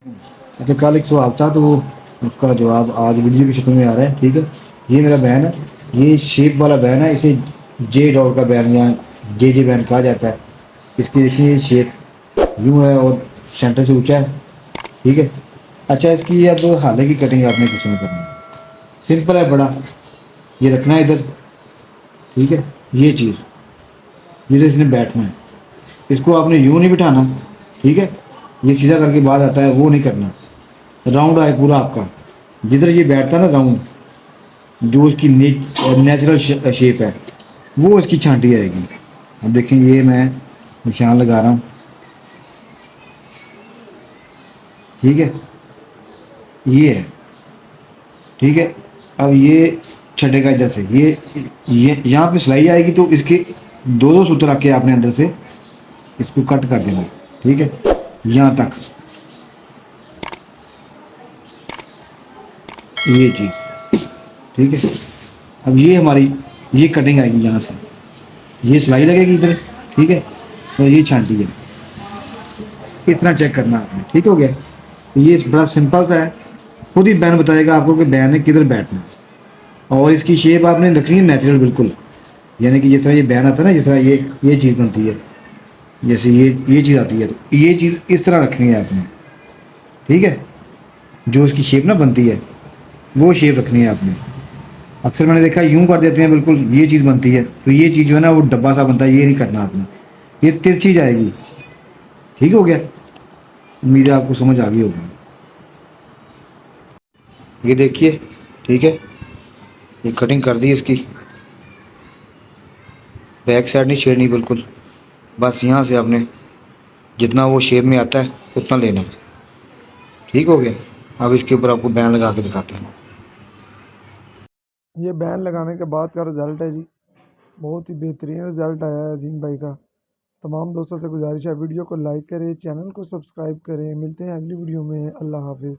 अच्छा, कल एक सवाल था तो उसका जवाब आज वीडियो की शक्ल में आ रहा है। ठीक है, ये मेरा बैन है। ये शेप वाला बैन है, इसे जे डॉट का बैन या जे बैन कहा जाता है। इसकी देखिए ये शेप यूँ है और सेंटर से ऊंचा है। ठीक है। अच्छा, इसकी अब हाले की कटिंग आपने किस में करनी है? सिंपल है बड़ा, ये रखना है इधर। ठीक है, ये चीज़ जिधर इसने बैठना है, इसको आपने यूँ नहीं बिठाना। ठीक है, ये सीधा करके बाहर आता है, वो नहीं करना। राउंड आए पूरा आपका, जिधर ये बैठता है ना राउंड, जो उसकी नेचुरल शेप है, वो इसकी छांटी आएगी। अब देखें, ये मैं निशान लगा रहा हूँ। ठीक है, ये है। ठीक है, अब ये छटेगा इधर से, ये यहाँ पे सिलाई आएगी तो इसके दो दो सूत्र रख के आपने अंदर से इसको कट कर देना। ठीक है, यहाँ तक ये चीज़। ठीक है, अब ये हमारी ये कटिंग आएगी यहाँ से, ये सिलाई लगेगी इधर। ठीक है, और ये छांटी है। इतना चेक करना आपने, ठीक हो गया। तो ये बड़ा सिंपल सा है, खुद ही बैन बताएगा आपको कि बैन ने किधर बैठना है। और इसकी शेप आपने रखनी है नेचुरल बिल्कुल, यानी कि जिस तरह ये बैन आता है ना, जिस तरह ये चीज़ बनती है, जैसे ये चीज़ आती है, तो ये चीज़ इस तरह रखनी है आपने। ठीक है, जो इसकी शेप ना बनती है, वो शेप रखनी है आपने। अक्सर मैंने देखा यूं कर देते हैं बिल्कुल, ये चीज़ बनती है तो ये चीज़ जो है ना वो डब्बा सा बनता है, ये नहीं करना आपने। ये तिरछी जाएगी। ठीक हो गया, उम्मीद है आपको समझ आ गई होगी। ये देखिए। ठीक है, ये कटिंग कर दी इसकी, बैक साइड नहीं छेड़नी बिल्कुल। बस यहाँ से आपने जितना वो शेप में आता है उतना लेना है। ठीक हो गया। अब इसके ऊपर आपको बैन लगा के दिखाते हैं। ये बैन लगाने के बाद का रिज़ल्ट है जी। बहुत ही बेहतरीन रिज़ल्ट आया है अज़ीम भाई का। तमाम दोस्तों से गुजारिश है वीडियो को लाइक करें, चैनल को सब्सक्राइब करें। मिलते हैं अगली वीडियो में। अल्लाह हाफ़िज़।